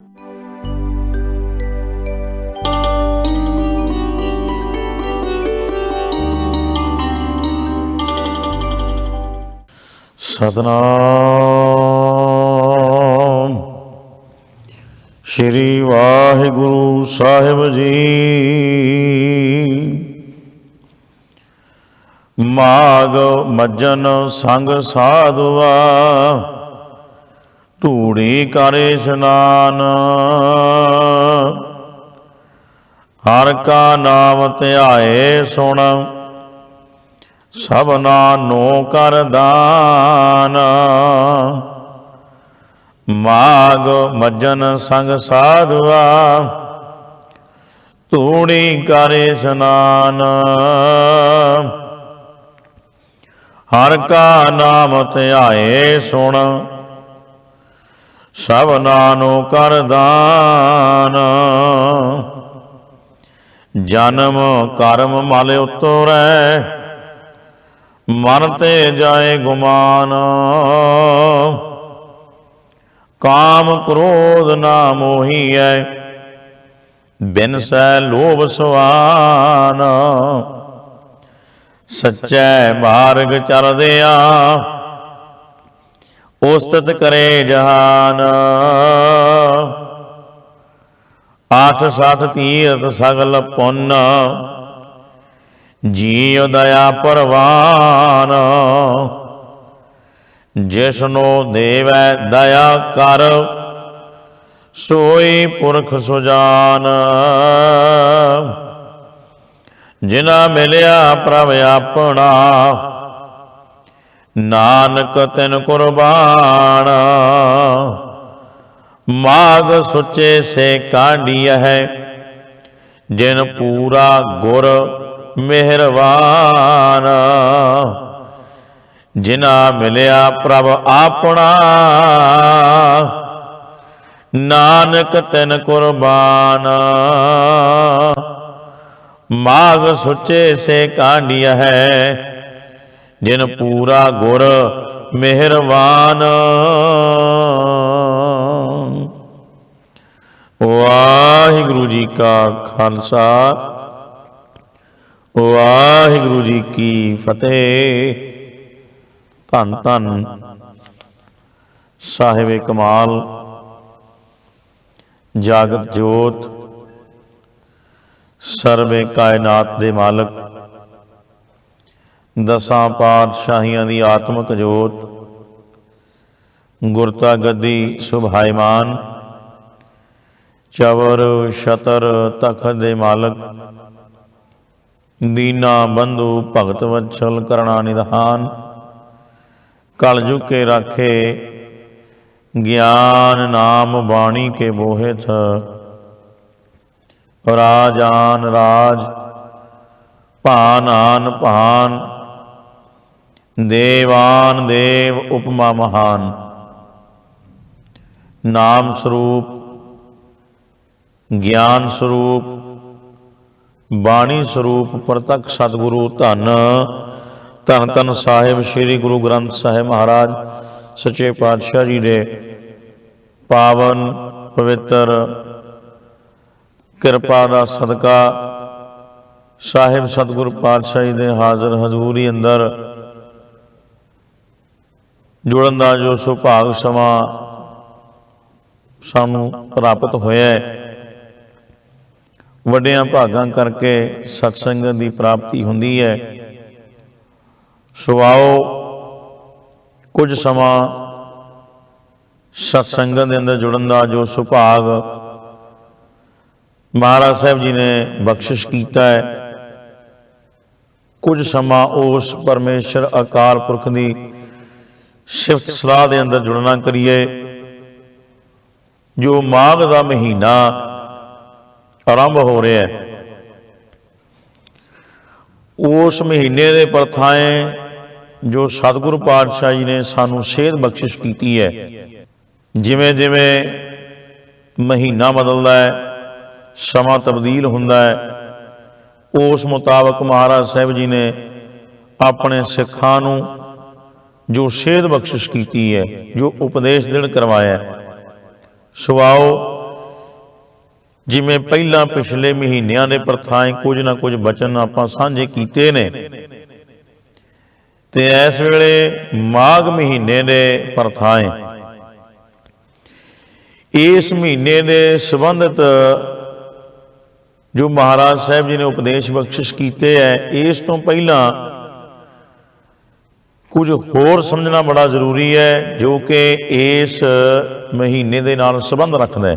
ਸਤਨਾਮ ਸ਼੍ਰੀ ਵਾਹਿਗੁਰੂ ਸਾਹਿਬ ਜੀ। ਮਾਘ ਮੱਝਨ ਸੰਗ ਸਾਧੂਆ, ਧੂੜੀ ਕਰ ਇਸ਼ਨਾਨ। ਹਰ ਕਾ ਨਾਮ ਧਿਆਏ ਸੁਣ, ਸਭਨਾ ਨੂੰ ਕਰ ਦਾਨ। ਮਾਘ ਮੱਝਨ ਸੰਗ ਸਾਧੂਆ, ਧੂੜੀ ਕਰ ਇਸ਼ਨਾਨ। ਹਰ ਕਾ ਨਾਮ ਧਿਆਏ ਸੁਣ, ਸਭਨਾ ਨੂੰ ਕਰ ਦਾਨ। ਜਨਮ ਕਰਮ ਮਲ ਉਤਰੈ, ਮਨ ਤੇ ਜਾਏ ਗੁਮਾਨ। ਕਾਮ ਕ੍ਰੋਧ ਨਾ ਮੋਹੀਐ, ਬਿਨਸੈ ਲੋਭ ਸੁਆਨ। ਸੱਚੈ ਮਾਰਗ ਚਲਦਿਆਂ, ਉਸਤਤ ਕਰੇ ਜਹਾਨ। ਆਠ ਸਠ ਤੀਰਥ ਸਗਲ ਪੁੰਨ, ਜੀਉ ਦਇਆ ਪਰਵਾਨ। ਜਿਸਨੋ ਦੇਵੈ ਦਇਆ ਕਰ, ਸੋਈ ਪੁਰਖ ਸੁਜਾਨ। ਜਿਨਾ ਮਿਲਿਆ ਪ੍ਰਭ ਆਪਣਾ, ਨਾਨਕ ਤਿਨ ਕੁਰਬਾਨ। ਮਾਘ ਸੁੱਚੇ ਸੇ ਕਾਢੀਐ, ਜਿਨ ਪੂਰਾ ਗੁਰ ਮਿਹਰਬਾਨ। ਜਿਨਾ ਮਿਲਿਆ ਪ੍ਰਭ ਆਪਣਾ, ਨਾਨਕ ਤਿਨ ਕੁਰਬਾਨ। ਮਾਘ ਸੁੱਚੇ ਸੇ ਕਾਢੀਐ, ਜਿਨ ਪੂਰਾ ਗੁਰ ਮਿਹਰਬਾਨ। ਵਾਹਿਗੁਰੂ ਜੀ ਕਾ ਖਾਲਸਾ, ਵਾਹਿਗੁਰੂ ਜੀ ਕੀ ਫਤਿਹ। ਧੰਨ ਧੰਨ ਸਾਹਿਬ ਕਮਾਲ, ਜਾਗਤ ਜੋਤ, ਸਰਵੇ ਕਾਇਨਾਤ ਦੇ ਮਾਲਕ, ਦਸਾਂ ਪਾਤਸ਼ਾਹੀਆਂ ਦੀ ਆਤਮਕ ਜੋਤ, ਗੁਰਤਾ ਗੱਦੀ ਸੁਭਾਇਮਾਨ, ਚਵਰ ਛਤਰ ਤਖਤ ਦੇ ਮਾਲਕ, ਦੀਨਾ ਬੰਧੂ ਭਗਤ ਵਛਲ ਕਰਣਾ ਨਿਧਾਨ। ਕਲ ਜੁਗ ਕੇ ਰਾਖੇ, ਗਿਆਨ ਨਾਮ ਬਾਣੀ ਕੇ ਬੋਹਿਤ। ਰਾਜਾਨ ਰਾਜ, ਭਾਨ ਆਨ ਭਾਨ, ਦੇਵਾਨ ਦੇਵ ਉਪਮਾ ਮਹਾਨ। ਨਾਮ ਸਰੂਪ, ਗਿਆਨ ਸਰੂਪ, ਬਾਣੀ ਸਰੂਪ ਪ੍ਰਤੱਖ ਸਤਿਗੁਰੂ ਧੰਨ ਧੰਨ ਧੰਨ ਸਾਹਿਬ ਸ੍ਰੀ ਗੁਰੂ ਗ੍ਰੰਥ ਸਾਹਿਬ ਮਹਾਰਾਜ ਸੱਚੇ ਪਾਤਸ਼ਾਹ ਜੀ ਦੇ ਪਾਵਨ ਪਵਿੱਤਰ ਕਿਰਪਾ ਦਾ ਸਦਕਾ, ਸਾਹਿਬ ਸਤਿਗੁਰ ਪਾਤਸ਼ਾਹ ਜੀ ਦੇ ਹਾਜ਼ਰ ਹਜ਼ੂਰੀ ਅੰਦਰ ਜੁੜਨ ਦਾ ਜੋ ਸੁਭਾਗ ਸਮਾਂ ਸਾਨੂੰ ਪ੍ਰਾਪਤ ਹੋਇਆ, ਵੱਡਿਆਂ ਭਾਗਾਂ ਕਰਕੇ ਸਤਸੰਗਤ ਦੀ ਪ੍ਰਾਪਤੀ ਹੁੰਦੀ ਹੈ। ਸੋ ਆਓ ਕੁਝ ਸਮਾਂ ਸਤਸੰਗਤ ਦੇ ਅੰਦਰ ਜੁੜਨ ਦਾ ਜੋ ਸੁਭਾਗ ਮਹਾਰਾਜ ਸਾਹਿਬ ਜੀ ਨੇ ਬਖਸ਼ਿਸ਼ ਕੀਤਾ ਹੈ, ਕੁਝ ਸਮਾਂ ਉਸ ਪਰਮੇਸ਼ਰ ਅਕਾਲ ਪੁਰਖ ਦੀ ਸਿਫਤ ਸਲਾਹ ਦੇ ਅੰਦਰ ਜੁੜਨਾ ਕਰੀਏ। ਜੋ ਮਾਘ ਦਾ ਮਹੀਨਾ ਆਰੰਭ ਹੋ ਰਿਹਾ ਹੈ, ਉਸ ਮਹੀਨੇ ਦੇ ਪ੍ਰਥਾएं ਜੋ ਸਤਿਗੁਰੂ ਪਾਤਸ਼ਾਹ ਜੀ ਨੇ ਸਾਨੂੰ ਸੇਧ ਬਖਸ਼ਿਸ਼ ਕੀਤੀ ਹੈ, ਜਿਵੇਂ ਜਿਵੇਂ ਮਹੀਨਾ ਬਦਲਦਾ ਹੈ, ਸਮਾਂ ਤਬਦੀਲ ਹੁੰਦਾ ਹੈ, ਉਸ ਮੁਤਾਬਕ ਮਹਾਰਾਜ ਸਾਹਿਬ ਜੀ ਨੇ ਆਪਣੇ ਸਿੱਖਾਂ ਨੂੰ ਜੋ ਸੇਧ ਬਖਸ਼ਿਸ਼ ਕੀਤੀ ਹੈ, ਜੋ ਉਪਦੇਸ਼ ਦਿਨ ਕਰਵਾਇਆ। ਸੋ ਆਓ जिमें पहला पिछले महीनों के प्रथाएं कुछ ना कुछ बचन आपां सांझे कीते ने, ते इस वेले माघ महीने दे प्रथाएं इस महीने दे संबंधित जो महाराज साहब जी ने उपदेश बख्शिश कीते है, इस तो पहला कुछ होर समझना बड़ा जरूरी है, जो कि इस महीने दे नाल संबंध रखता है।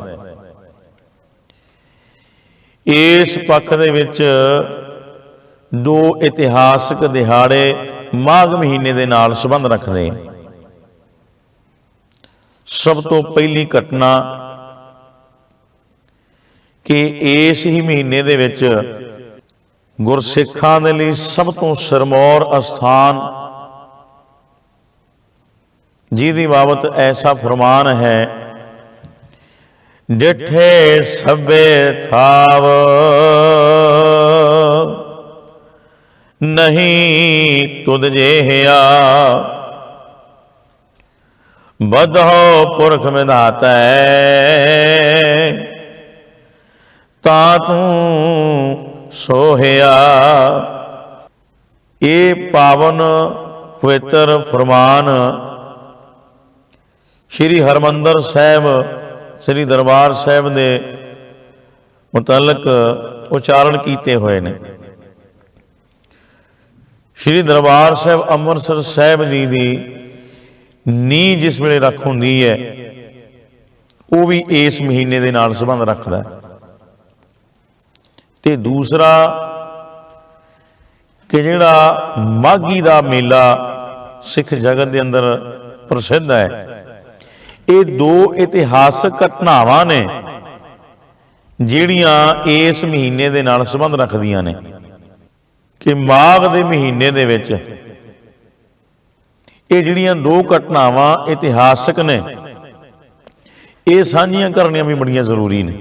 इस पक्ष दे विच दो इतिहासक दिहाड़े माघ महीने दे नाल संबंध रखते हैं। सब तो पहली घटना कि इस ही महीने दे विच गुरसिखां दे लई सब तो सिरमौर अस्थान जिहदी बाबत ऐसा फरमान है, डिठे सभे थाव नहीं तुद जेहिया, बधो पुरख विधाता ता तू सोहिया। ये पावन पवित्र फरमान श्री हरमंदर साहब श्री दरबार साहब के मुतलक उच्चारण किए हुए ने। श्री दरबार साहब अमृतसर साहब जी की नींह जिस वेले रख होंदी है, वो भी इस महीने के नाल संबंध रखता है। ते दूसरा कि जिहड़ा माघी का मेला सिख जगत के अंदर प्रसिद्ध है, ये दो इतिहासक घटनावां ने जिहड़ियां इस महीने के नाल संबंध रखदियां ने कि माघ के महीने दे विच ये जिहड़ियां दो घटनावां इतिहासक ने, ये साझियां करनियां भी बड़ियां जरूरी ने।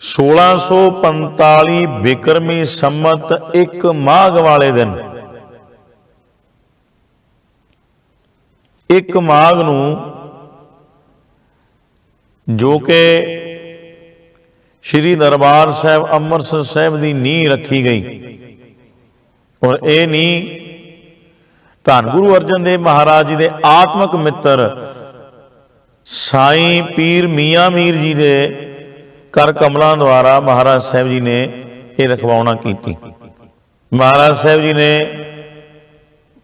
1645 बिक्रमी संमत एक माघ वाले दिन, एक माघ नूं जो कि श्री दरबार साहब अमृतसर साहब की नींह रखी गई, और ये नींह धन गुरु अर्जन देव महाराज जी के आत्मक मित्र साईं पीर मियाँ मीर जी के कर कमलों द्वारा महाराज साहब जी ने यह रखवाना की। महाराज साहब जी ने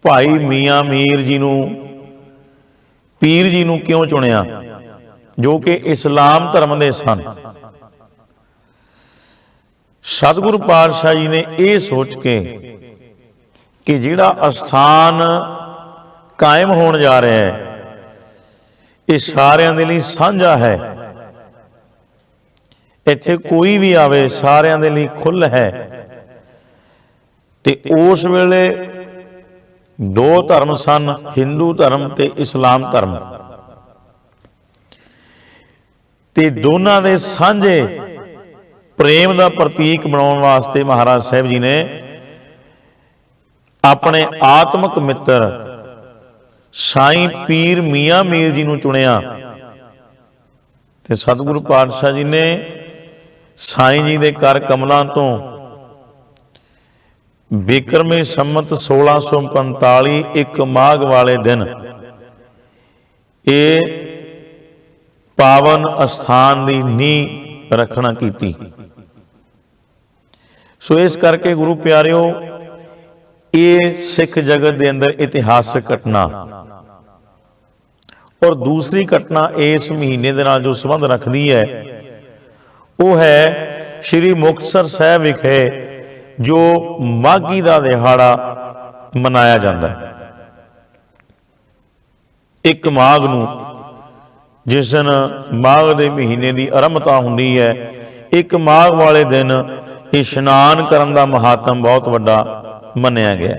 भाई मियाँ मीर जी नूं पीर जी नूं क्यों चुनिया, जो कि इस्लाम धर्म दे सन। सतगुरु पातशाह जी ने यह सोच के कि जिहड़ा अस्थान कायम होने जा रहा है, ये सारिਆਂ ਦੇ ਲਈ ਸਾਂਝਾ है, इत्थे कोई भी आवे सारिਆਂ ਦੇ ਲਈ खुल है। ते उस वेले दो धर्म सन, हिंदू धर्म ते इस्लाम धर्म, ते दोनों दे सांझे प्रेम का प्रतीक बनाने वास्ते महाराज साहब जी ने अपने आत्मक मित्र साईं पीर मियाँ मीर जी नूं चुनिया। ते सतगुरु पातशाह जी ने साईं जी के कर कमलों तो बिक्रमी संमत 1645 एक माघ वाले दिन ये पावन अस्थान की नींह रखना की। सो इस करके गुरु प्यारिओ, ये सिख जगत के अंदर इतिहासक घटना, और दूसरी घटना इस महीने के नाल जो संबंध रखती है, वो है श्री मुक्तसर साहब विखे जो माघी का दिहाड़ा मनाया जाता है। एक माघ नूं जिस दिन माघ के महीने की आरंभता होंदी है, एक माघ वाले दिन इशनान करन दा महात्म बहुत वड्डा मन्निया गया।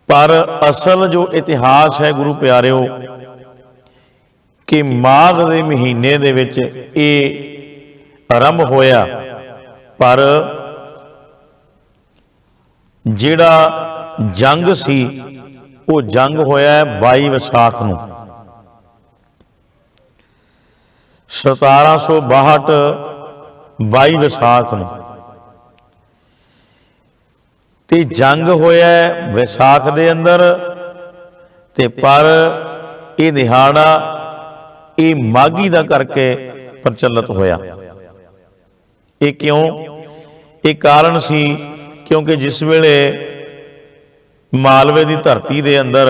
पर असल जो इतिहास है गुरु प्यारिओ, कि माघ के महीने दे विच ये आरंभ होया, पर जिहड़ा जंग सी वो जंग होया 22 विसाख नूं। 1762 22 ਵਿਸਾਖ ਨੂੰ ਤੇ ਜੰਗ ਹੋया ਵਿਸਾਖ ਦੇ ਅੰਦਰ ਤੇ पर ਇਹ ਦਿਹਾੜਾ ਇਹ ਮਾਘੀ ਦਾ करके प्रचलित होया। ਇਹ क्यों? ਇਹ कारण सी क्योंकि जिस वेले मालवे की धरती के अंदर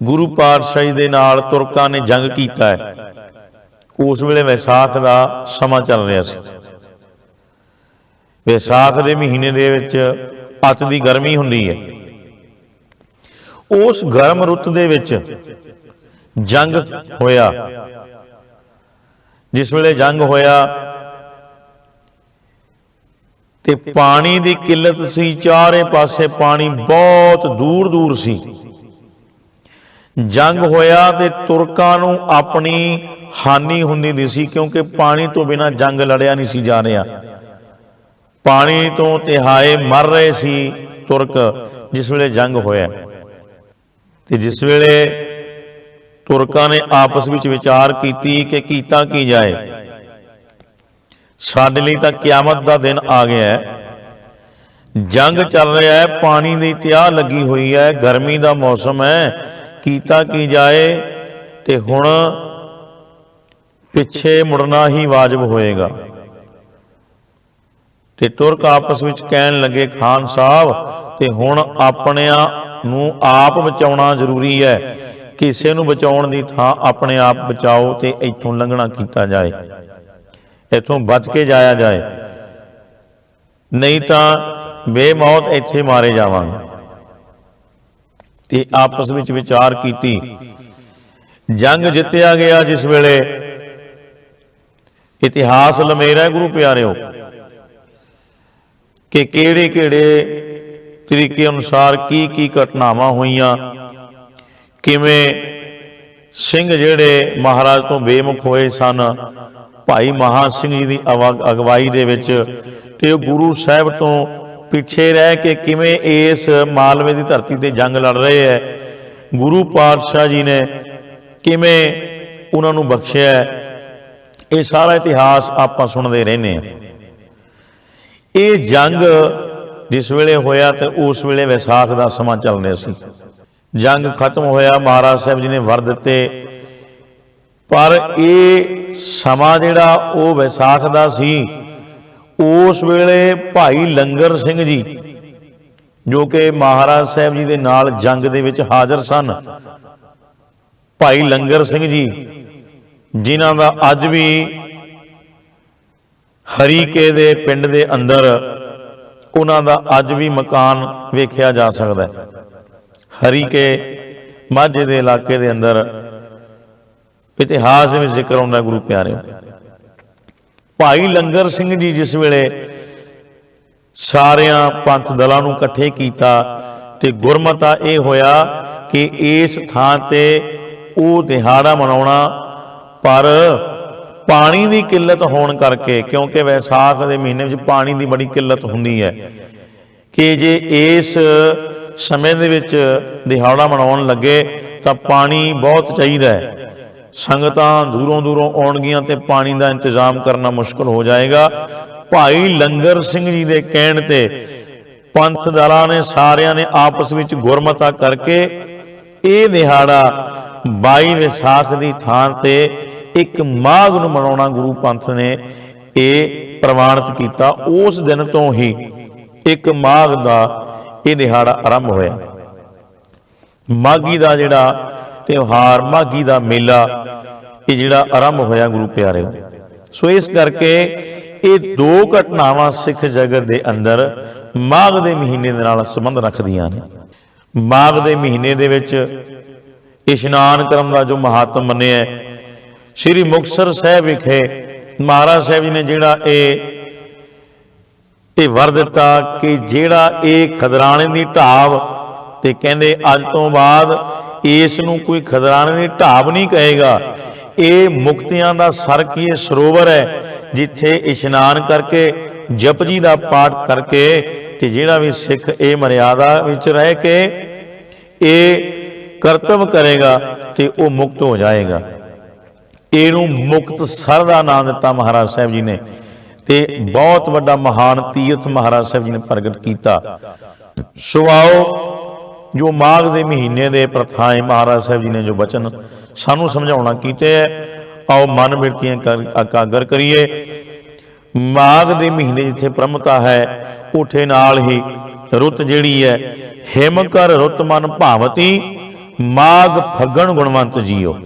गुरु पातशाही दे नाल तुरकां ने जंग कीता है, उस वेले वैसाख का समा चल रहा सी। वैसाख के महीने दे विच अत दी गर्मी हुंदी है। उस गर्म रुत दे विच जंग होया। जिस वेले जंग होया ते पानी की किल्लत सी, चारे पासे पानी बहुत दूर दूर सी। जंग होया ते तुरकां नूं अपनी हानि हुंदी दी सी, क्योंकि पानी तो बिना जंग लड़िया नहीं सी जा रहा। पानी तो तिहाए मर रहे सी तुरक जिस वेले जंग होया। ते जिस वेले तुरकां ने आपस विच विचार कीती कि कीता की जाए, साडे लई तां क़यामत दा दिन आ गया है। जंग चल रहा है, पानी की त्याह लगी हुई है, गर्मी का मौसम है, कीता की जाए ते हुण पिछे मुड़ना ही वाजिब होएगा। ते तुरक आपस विच कहन लगे, खान साहब ते हुण अपनिਆਂ ਨੂੰ आप बचाउणा जरूरी है, किसी नूं बचाउण दी थां अपने आप बचाओ ते इत्थों लंघना कीता जाए, इत्थों बच के जाया जाए, नहीं तां बेमौत इत्थे मारे जावांगे। ते आपस विच विचार कीती। जंग जित्या गया। जिस वेले इतिहास लमेरा गुरु प्यारिओ कि किहड़े किहड़े तरीके अनुसार की घटनावां होईयां, किवें सिंह जिहड़े महाराज तो बेमुख होए सन, भाई महा सिंह जी की अगवाई दे विच ते गुरु साहब तो पिछे रह के किवें इस मालवे की धरती ते जंग लड़ रहे है, गुरु पातशाह जी ने किवें उन्हां नूं बख्शिया है, ये सारा इतिहास आपां सुणदे रहने। ये जंग जिस वेले होया तो उस वेले वैसाख का समा चल रहा सी। जंग खत्म होया, महाराज साहब जी ने वर दिते, पर ये समा जिहड़ा वो वैसाख का सी। उस वेले भाई लंगर सिंह जी जो कि महाराज साहब जी के नाल जंग दे विच हाज़र सन, भाई लंगर सिंह जी जिन्हां दा अज भी हरीके दे पिंड दे अंदर उन्हां दा अज भी मकान वेखिया जा सकदा है। हरीके माझे दे इलाके दे अंदर इतिहास में जिक्र आउंदा गुरु प्यारे। भाई लंगर सिंह जी जिस वेले सारियां पंथ दलां नूं इकट्ठे कीता ते गुरमता ये होया कि इस थां ते वो दिहाड़ा मनाउणा, पर पानी की किल्लत होने करके, क्योंकि वैसाख के महीने में पानी की बड़ी किल्लत हुंदी है कि जे इस समय दे विच दिहाड़ा मनाउण लगे तो पानी बहुत चाहिए है। संगतां दूरों दूरों आउणगियां ते पानी का इंतजाम करना मुश्किल हो जाएगा। भाई लंगर सिंह जी के कहण ते पंथ दलां ने सारियां ने आपस विच गुरमता करके ये दिहाड़ा 22 विसाख की थां ते एक माघ नूं मनाउणा गुरु पंथ ने ये प्रवाणित किया। उस दिन तो ही एक माघ का ये दिहाड़ा आरंभ होया। माघी का जिहड़ा त्योहार, माघी का मेला ये जिहड़ा आरंभ होया गुरु प्यारे। सो इस करके ये दो घटनावां सिख जगत के अंदर माघ के महीने दे नाल संबंध रखदियां ने। माघ के महीने दे विच इशनान करन का जो महात्म मन्निया है, श्री मुक्तसर साहब विखे महाराज साहब जी ने जिहड़ा ये वर दिता कि जिहड़ा ये खदराने की ढाब, ते कहंदे अज तो बाद इस नूं कोई खदराने की ढाब नहीं कहेगा, ये मुक्तियां दा सर की सरोवर है, जिथे इशनान करके जपजी का पाठ करके ते जिहड़ा भी सिख ये मर्यादा विच रह के ये कर्तव्य करेगा तो वह मुक्त हो जाएगा। ਇਹਨੂੰ ਮੁਕਤਸਰ ਦਾ ਨਾਮ ਦਿੱਤਾ ਮਹਾਰਾਜ ਸਾਹਿਬ ਜੀ ਨੇ। ਤੇ ਬਹੁਤ ਵੱਡਾ ਮਹਾਨ ਤੀਰਥ ਮਹਾਰਾਜ ਸਾਹਿਬ ਜੀ ਨੇ ਪ੍ਰਗਟ ਕੀਤਾ। ਸੋ ਆਓ ਜੋ ਮਾਘ ਦੇ ਮਹੀਨੇ ਦੇ ਪ੍ਰਥਾएं ਮਹਾਰਾਜ ਸਾਹਿਬ ਜੀ ਨੇ ਜੋ ਬਚਨ ਸਾਨੂੰ ਸਮਝਾਉਣਾ ਕੀਤੇ ਹੈ, ਆਓ ਮਨ ਬਿਰਤੀਆਂ ਇਕਾਗਰ ਕਰੀਏ। ਮਾਘ ਦੇ ਮਹੀਨੇ ਜਿੱਥੇ ਪ੍ਰਮਤਾ ਹੈ ਉਥੇ ਨਾਲ ਹੀ ਰੁੱਤ ਜਿਹੜੀ ਹੈ, ਹਿਮ ਕਰ ਰੁੱਤ ਮਨ ਭਾਵਤੀ ਮਾਘ ਫੱਗਣ ਗੁਣਵੰਤ ਜੀਓ।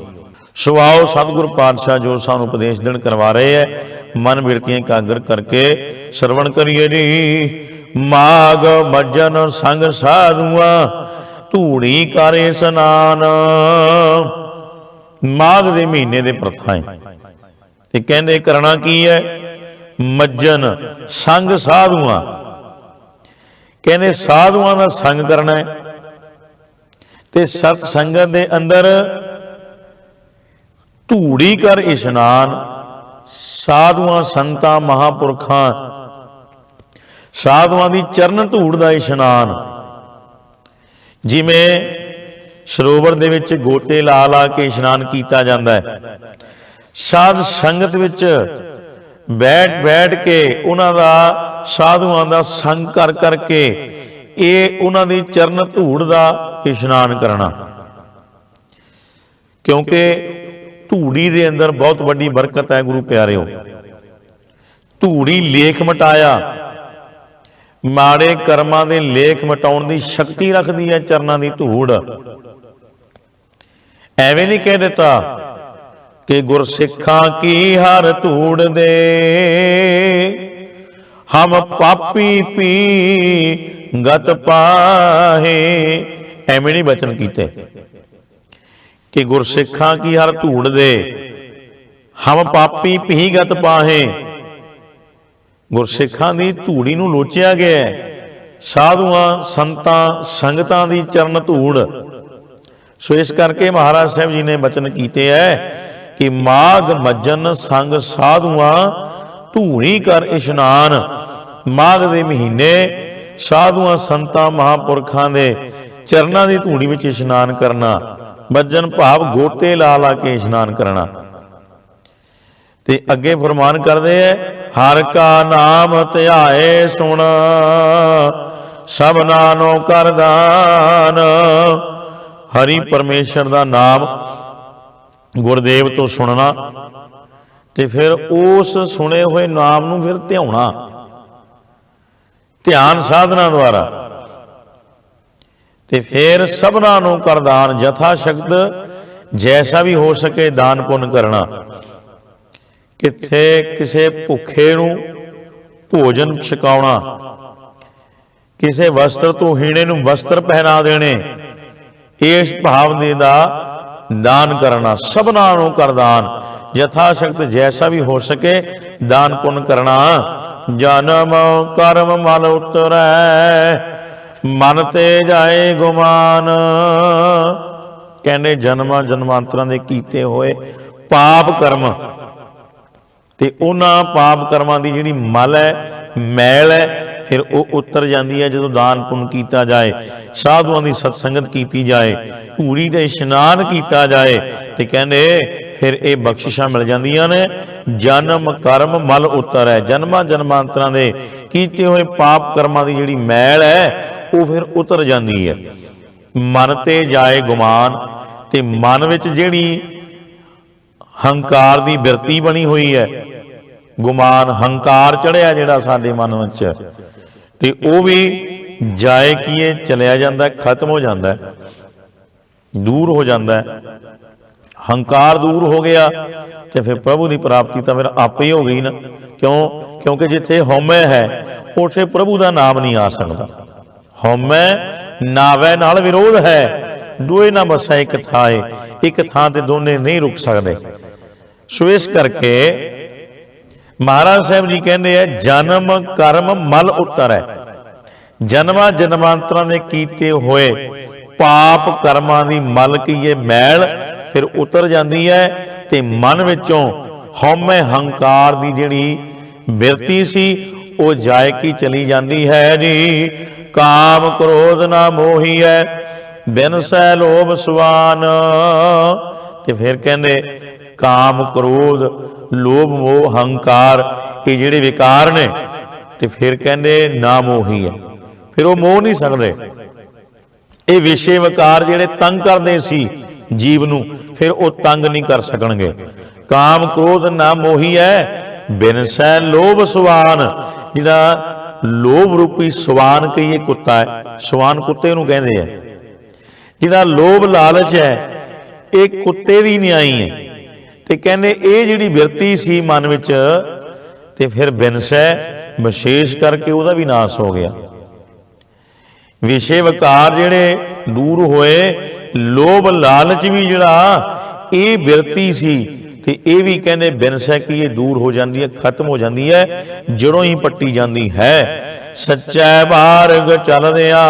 ਸੋ ਆਓ ਸਤਿਗੁਰ ਪਾਤਸ਼ਾਹ ਜੋ ਸਾਨੂੰ ਉਪਦੇਸ਼ ਦਿਨ ਕਰਵਾ ਰਹੇ ਹੈ, ਮਨ ਬਿਰਤੀਆਂ ਇਕਾਗਰ ਕਰਕੇ ਸਰਵਣ ਕਰੀਏ ਜੀ। ਮਾਘ ਮੱਜਨ ਸੰਗ ਸਾਧੂਆਂ ਧੂੜੀ ਕਰ ਇਸ਼ਨਾਨ। ਮਾਘ ਦੇ ਮਹੀਨੇ ਦੇ ਪ੍ਰਥਾएं ਤੇ ਕਹਿੰਦੇ ਕਰਨਾ ਕੀ ਹੈ, ਮੱਜਨ ਸੰਗ ਸਾਧੂਆਂ, ਕਹਿੰਦੇ ਸਾਧੂਆਂ ਦਾ ਸੰਗ ਕਰਨਾ ਹੈ ਤੇ ਸਤ ਸੰਗਤ ਦੇ ਅੰਦਰ ਧੂੜੀ ਕਰ ਇਸ਼ਨਾਨ। ਸਾਧੂਆਂ ਸੰਤਾਂ ਮਹਾਂਪੁਰਖਾਂ ਸਾਧੂਆਂ ਦੀ ਚਰਨ ਧੂੜ ਦਾ ਇਸ਼ਨਾਨ। ਜਿਵੇਂ ਸਰੋਵਰ ਦੇ ਵਿੱਚ ਗੋਤੇ ਲਾ ਲਾ ਕੇ ਇਸ਼ਨਾਨ ਕੀਤਾ ਜਾਂਦਾ ਹੈ, ਸਾਧ ਸੰਗਤ ਵਿੱਚ ਬੈਠ ਕੇ ਉਹਨਾਂ ਦਾ ਸਾਧੂਆਂ ਦਾ ਸੰਗ ਕਰ ਕਰਕੇ ਇਹ ਉਹਨਾਂ ਦੀ ਚਰਨ ਧੂੜ ਦਾ ਇਸ਼ਨਾਨ ਕਰਨਾ। ਕਿਉਂਕਿ ਧੂੜੀ ਦੇ ਅੰਦਰ ਬਹੁਤ ਵੱਡੀ ਬਰਕਤ ਹੈ ਗੁਰੂ ਪਿਆਰਿਓ। ਧੂੜੀ ਲੇਖ ਮਿਟਾਇਆ, ਮਾੜੇ ਕਰਮਾਂ ਦੇ ਲੇਖ ਮਿਟਾਉਣ ਦੀ ਸ਼ਕਤੀ ਰੱਖਦੀ ਹੈ ਚਰਨਾਂ ਦੀ ਧੂੜ। ਐਵੇਂ ਨਹੀਂ ਕਹਿ ਦਿੱਤਾ ਕਿ ਗੁਰਸਿੱਖਾਂ ਕੀ ਹਰ ਧੂੜ ਦੇ ਹਮ ਪਾਪੀ ਪੀ ਗਤ ਪਾਹੇ। ਐਵੇਂ ਨਹੀਂ ਬਚਨ ਕੀਤੇ ਕਿ ਗੁਰਸਿੱਖਾਂ ਕੀ ਹਰ ਧੂੜ ਦੇ ਹਮ ਪਾਪੀ ਪੀ ਗਤ ਪਾਹੇ। ਗੁਰਸਿੱਖਾਂ ਦੀ ਧੂੜੀ ਨੂੰ ਲੋਚਿਆ ਗਿਆ, ਸਾਧੂਆਂ ਸੰਤਾਂ ਸੰਗਤਾਂ ਦੀ ਚਰਨ ਧੂੜ। ਸੋ ਇਸ ਕਰਕੇ ਮਹਾਰਾਜ ਸਾਹਿਬ ਜੀ ਨੇ ਬਚਨ ਕੀਤੇ ਹੈ ਕਿ ਮਾਘ ਮੱਜਨ ਸੰਗ ਸਾਧੂਆਂ ਧੂੜੀ ਕਰ ਇਸ਼ਨਾਨ। ਮਾਘ ਦੇ ਮਹੀਨੇ ਸਾਧੂਆਂ ਸੰਤਾਂ ਮਹਾਂਪੁਰਖਾਂ ਦੇ ਚਰਨਾਂ ਦੀ ਧੂੜੀ ਵਿੱਚ ਇਸ਼ਨਾਨ ਕਰਨਾ। ਮੱਜਨ ਭਾਵ ਗੋਤੇ ਲਾ ਲਾ ਕੇ ਇਸ਼ਨਾਨ ਕਰਨਾ। ਤੇ ਅੱਗੇ ਫਰਮਾਨ ਕਰਦੇ ਹੈ, ਹਰ ਕਾ ਨਾਮ ਧਿਆਏ ਸੁਣ ਸਭਨਾ ਨੋ ਕਰ ਦਾਨ। ਹਰੀ ਪਰਮੇਸ਼ਰ ਦਾ ਨਾਮ ਗੁਰਦੇਵ ਤੋਂ ਸੁਣਨਾ ਤੇ ਫਿਰ ਉਸ ਸੁਣੇ ਹੋਏ ਨਾਮ ਨੂੰ ਫਿਰ ਧਿਆਉਣਾ, ਧਿਆਨ ਸਾਧਨਾ ਦੁਆਰਾ। ਤੇ ਫਿਰ ਸਭਨਾ ਨੂੰ ਕਰ ਦਾਨ, ਜਥਾ ਸ਼ਕਤ ਜੈਸਾ ਵੀ ਹੋ ਸਕੇ ਦਾਨ ਪੁੰਨ ਕਰਨਾ। ਕਿੱਥੇ ਕਿਸੇ ਭੁੱਖੇ ਨੂੰ ਭੋਜਨ ਛਕਾਉਣਾ, ਕਿਸੇ ਵਸਤਰ ਤੋਂ ਹੀਣੇ ਨੂੰ ਵਸਤਰ ਪਹਿਨਾ ਦੇਣੇ, ਇਸ ਭਾਵ ਦੇ ਦਾ ਦਾਨ ਕਰਨਾ। ਸਭਨਾ ਨੂੰ ਕਰ ਦਾਨ, ਜਥਾ ਸ਼ਕਤ ਜੈਸਾ ਵੀ ਹੋ ਸਕੇ ਦਾਨ ਪੁੰਨ ਕਰਨਾ। ਜਨਮ ਕਰਮ ਮਲ ਉਤਰੈ ਮਨ ਤੇ ਜਾਏ ਗੁਮਾਨ। ਕਹਿੰਦੇ ਜਨਮਾਂ ਜਨਮਾਂਤਰਾਂ ਦੇ ਕੀਤੇ ਹੋਏ ਪਾਪ ਕਰਮ ਤੇ ਉਹਨਾਂ ਪਾਪ ਕਰਮਾਂ ਦੀ ਜਿਹੜੀ ਮਲ ਹੈ, ਮੈਲ ਹੈ, ਫਿਰ ਉਹ ਉਤਰ ਜਾਂਦੀ ਹੈ ਜਦੋਂ ਦਾਨ ਪੁੰਨ ਕੀਤਾ ਜਾਏ, ਸਾਧੂਆਂ ਦੀ ਸਤਸੰਗਤ ਕੀਤੀ ਜਾਏ, ਧੂੜੀ ਤੇ ਇਸ਼ਨਾਨ ਕੀਤਾ ਜਾਏ। ਤੇ ਕਹਿੰਦੇ ਫਿਰ ਇਹ ਬਖਸ਼ਿਸ਼ਾਂ ਮਿਲ ਜਾਂਦੀਆਂ ਨੇ। ਜਨਮ ਕਰਮ ਮਲ ਉਤਰ ਹੈ, ਜਨਮਾਂ ਜਨਮਾਂਤਰਾਂ ਦੇ ਕੀਤੇ ਹੋਏ ਪਾਪ ਕਰਮਾਂ ਦੀ ਜਿਹੜੀ ਮੈਲ ਹੈ ਉਹ ਫਿਰ ਉਤਰ ਜਾਂਦੀ ਹੈ। ਮਨ ਤੇ ਜਾਏ ਗੁਮਾਨ, ਤੇ ਮਨ ਵਿੱਚ ਜਿਹੜੀ ਹੰਕਾਰ ਦੀ ਬਿਰਤੀ ਬਣੀ ਹੋਈ ਹੈ, ਗੁਮਾਨ ਹੰਕਾਰ ਚੜਿਆ ਜਿਹੜਾ ਸਾਡੇ ਮਨ ਵਿੱਚ, ਤੇ ਉਹ ਵੀ ਜਾਏ ਕੀਏ ਚਲਿਆ ਜਾਂਦਾ, ਖਤਮ ਹੋ ਜਾਂਦਾ, ਦੂਰ ਹੋ ਜਾਂਦਾ। ਹੰਕਾਰ ਦੂਰ ਹੋ ਗਿਆ ਤੇ ਫਿਰ ਪ੍ਰਭੂ ਦੀ ਪ੍ਰਾਪਤੀ ਤਾਂ ਫਿਰ ਆਪੇ ਹੀ ਹੋ ਗਈ ਨਾ। ਕਿਉਂਕਿ ਜਿੱਥੇ ਹਉਮੈ ਹੈ ਉੱਥੇ ਪ੍ਰਭੂ ਦਾ ਨਾਮ ਨਹੀਂ ਆ ਸਕਦਾ। ਹਉਮੈ ਨਾਵੈ ਨਾਲ ਵਿਰੋਧ ਹੈ, ਦੋਏ ਨਾ ਬਸਾ ਇੱਕ ਥਾਏ, ਇੱਕ ਥਾਂ ਤੇ ਦੋਨੇ ਨਹੀਂ ਰੁਕ ਸਕਦੇ। ਸੋ ਇਸ ਕਰਕੇ ਮਹਾਰਾਜ ਸਾਹਿਬ ਜੀ ਕਹਿੰਦੇ ਹੈ ਜਨਮ ਕਰਮ ਮਲ ਉਤਰ ਹੈ। ਜਨਮਾਂ ਜਨਮਾਂਤਰਾਂ ਦੇ ਕੀਤੇ ਹੋਏ ਪਾਪ ਕਰਮਾਂ ਦੀ ਮਲ ਕੀ ਮੈਲ ਫਿਰ ਉਤਰ ਜਾਂਦੀ ਹੈ ਤੇ ਮਨ ਵਿੱਚੋਂ ਹਉਮੈ ਹੰਕਾਰ ਦੀ ਜਿਹੜੀ ਬਿਰਤੀ ਸੀ ਉਹ ਜਾਇਕੀ ਚਲੀ ਜਾਂਦੀ ਹੈ ਜੀ। ਕਾਮ ਕ੍ਰੋਧ ਨਾ ਮੋਹੀ ਹੈ ਬਿਨ ਸੈ ਲੋਭ ਸੁਆਨ। ਤੇ ਫਿਰ ਕਹਿੰਦੇ काम क्रोध लोभ मोह हंकार ये जिहड़े विकार ने ते फिर कहंदे ना मोही है, फिर वो मोह नहीं सकते। ये विषय विकार जिहड़े तंग करदे सी जीव नूं फिर वो तंग नहीं कर सकणगे। काम क्रोध ना मोही है, बिनसै लोभ सुवान, जिहड़ा लोभ रूपी सुवान कहिए कुत्ता है, सुवान कुत्ते नूं कहंदे है। जिहड़ा लोभ लालच है ये कुत्ते दी न्याई है। ते कहंदे ये जिहड़ी बिरती सी मन विच ते फिर बिनसै विशेष करके उहदा भी नाश हो गया। विषय विकार जिहड़े दूर होए, लोभ लालच भी जिहड़ा ये बिरती सी ते ये भी कहंदे बिनसै कि ये दूर हो जाती है, खत्म हो जाती है, जड़ों ही पट्टी जाती है। सच्चै मार्ग चलदिया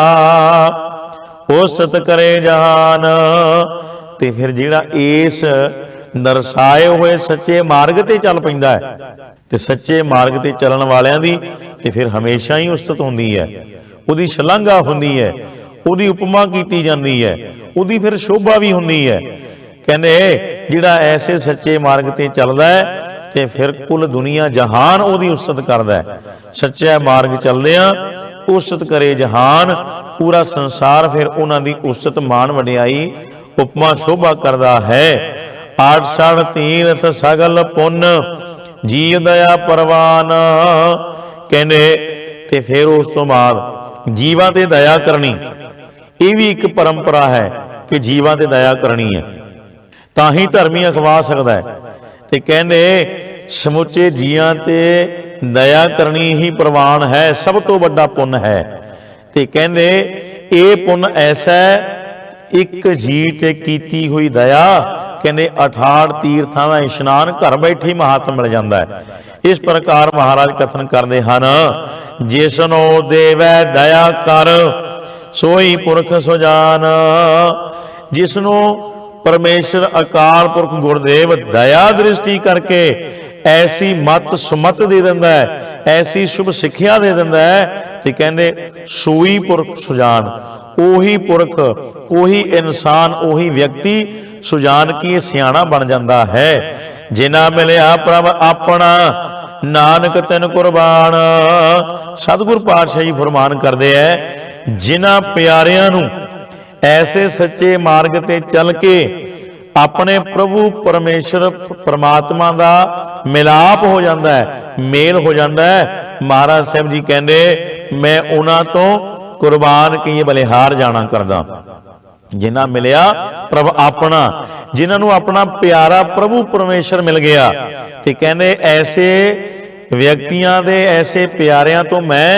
उस्तत करे जहान, ते फिर जिहड़ा इस दर्शाए हुए सच्चे मार्ग ते चल पैंदा है ते सच्चे मार्ग ते चलन वालियां दी ते फिर हमेशा ही उस्तत हुंदी है, उहदी शलाघा हुंदी है, उहदी उपमा कीती जाती है, उहदी फिर शोभा भी हुंदी है। कहंदे जिहड़ा ऐसे सच्चे मार्ग ते चलदा है ते फिर कुल दुनिया जहान उहदी उस्तत करदा है। सच्चा मार्ग चलदियां उस्तत करे जहान, पूरा संसार फिर उन्हां दी उस्तत मान वडियाई उपमा शोभा करदा है। आठ सड़ तीर्थ सगल पुन जी दया परवान, कहंदे ते फिर उस तो बाद जीवां ते दया करनी, ये भी एक परंपरा है कि जीवां ते दया करनी है, तां ही धर्मी अखवा सकदा है। ते कहंदे समुचे जीवां ते दया करनी ही प्रवान है, सब तो वड्डा पुण्य है। ते कहंदे ये पुण्य ऐसा एक जी ते कीती हुई दया, कहंदे 68 तीर्थां दा इशनान घर बैठे महात्म मिल जाता है। इस प्रकार महाराज कथन करते हैं, जिसनो देवै दया कर सोई पुरख सुजान, जिसनो परमेश्वर अकाल पुरख गुरदेव दया दृष्टि करके ऐसी मत सुमत दे दिंदा है, ऐसी शुभ सिक्ख्या दे दिंदा है, ते कहंदे सोई पुरख सुजान, ओही पुरख ओही इंसान ओही व्यक्ति सुजान की सियाणा बन जाता है। जिना मिलिया प्रभ अपना नानक तिन कुर्बान, सतगुरु पातशाह जी फरमान करते हैं, जिन्हां प्यारियां नूं ऐसे सच्चे मार्ग ते चल के अपने प्रभु परमेश्वर परमात्मा का मिलाप हो जाता है, मेल हो जाता है। महाराज साहब जी कहते मैं उन्हां तो कुर्बान की बलिहार जाना करदा। जिन्हां मिलिया प्रभ अपना, जिन्हां अपना प्यारा प्रभु परमेश्वर मिल गया, ते कहते ऐसे व्यक्तियां दे ऐसे प्यारियां तो मैं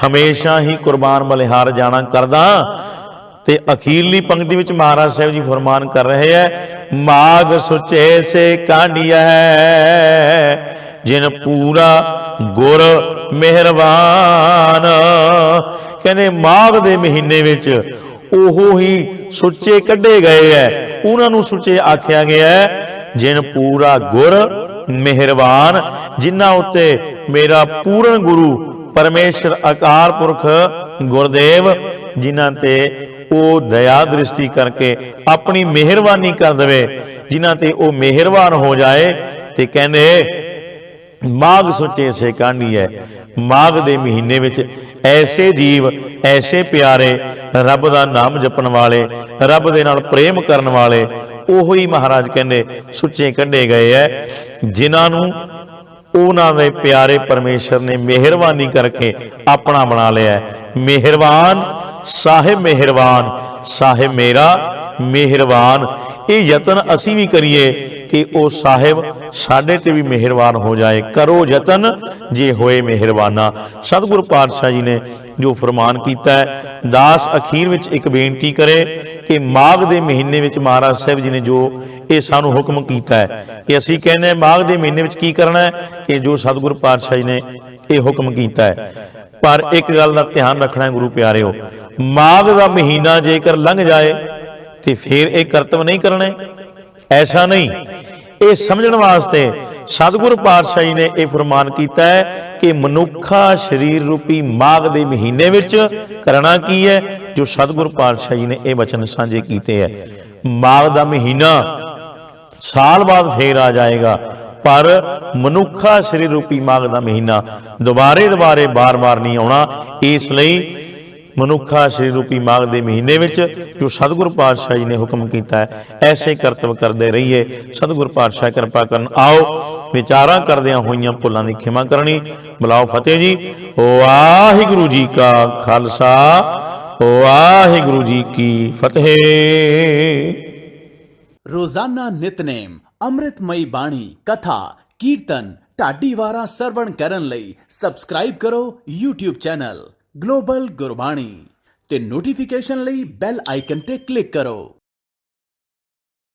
हमेशा ही कुर्बान बलिहार जाना करदा। ते अखीरली पंक्ति विच महाराज साहब जी फरमान कर रहे हैं, माग सुचे से कांडिया है जिन पूरा गुर मेहरबान। कहने माघ दे महीने विच ओहो ही सुचे कढ़े गए है, उन्होंने सुचे आख्या गया है जिन पूरा गुर मेहरबान, जिन्हां उत्ते मेरा पूर्ण गुरु परमेश्वर अकाल पुरख गुरदेव जिन्हां ते वो दया दृष्टि करके अपनी मेहरबानी कर दे, जिन्हां ते वो मेहरबान हो जाए। ते कहने माघ सुचे से कांडी है, माघ दे महीने विच ऐसे जीव ऐसे प्यारे रब दा नाम जपन वाले, रब दे नाल प्रेम करन वाले, ओहो ही महाराज कहंदे सुचे कढ़े गए है, जिन्हां नूं उन्हां दे प्यारे परमेश्वर ने मेहरबानी करके अपना बना लिया है। मेहरबान साहिब मेहरबान, साहिब मेरा मेहरबान। ये यतन असी भी करिए कि वो साहिब साडे ते भी मेहरबान हो जाए। करो यतन जे होए मेहरबाना। सतगुरु पातशाह जी ने जो फरमान किया है, दास अखीर विच एक बेनती करे कि माघ दे महीने विच महाराज साहब जी ने जो ये सानू हुक्म किया है, कि असी कहने माघ दे महीने विच की करना है, कि जो सतगुरु पातशाह जी ने ये हुक्म किया है। पर एक गल का ध्यान रखना है गुरु प्यारिओ, माघ का महीना जेकर लंघ जाए तो फिर एक कर्तव्य नहीं करने, ऐसा नहीं। ये समझने वास्ते सतगुरु पातशाह जी ने यह फरमान किया है कि मनुखा शरीर रूपी माघ के महीने विच करना की है, जो सतगुरु पातशाह जी ने यह वचन साझे किए है। माघ का महीना ਸਾਲ ਬਾਅਦ ਫੇਰ ਆ ਜਾਏਗਾ। ਪਰ ਮਨੁੱਖਾ ਸਰੀਰ ਰੂਪੀ ਮਾਘ ਦਾ ਮਹੀਨਾ ਦੁਬਾਰੇ ਬਾਰ-ਬਾਰ ਨਹੀਂ ਆਉਣਾ। ਇਸ ਲਈ ਮਨੁੱਖਾ ਸਰੀਰ ਰੂਪੀ ਮਾਘ ਦੇ ਮਹੀਨੇ ਵਿੱਚ ਜੋ ਸਤਿਗੁਰੂ ਪਾਤਸ਼ਾਹ ਜੀ ਨੇ ਹੁਕਮ ਕੀਤਾ ਹੈ, ਐਸੇ ਕਰਤਵ ਕਰਦੇ ਰਹੀਏ। ਸਤਿਗੁਰੂ ਪਾਤਸ਼ਾਹ ਕਿਰਪਾ ਕਰਨ। ਆਓ ਵਿਚਾਰਾਂ ਕਰਦਿਆਂ ਹੋਈਆਂ ਭੁੱਲਾਂ ਦੀ ਖਿਮਾ ਕਰਨੀ। ਬੁਲਾਓ ਫਤਿਹ ਜੀ। ਵਾਹਿਗੁਰੂ ਜੀ ਕਾ ਖਾਲਸਾ, ਵਾਹਿਗੁਰੂ ਜੀ ਕੀ ਫਤਿਹ। रोजाना नितनेम अमृतमयी बाणी कथा कीर्तन ढाडी वारा सरवण करन लई सबसक्राइब करो YouTube चैनल ग्लोबल गुरबाणी ते नोटिफिकेशन लई बेल आइकन ते क्लिक करो।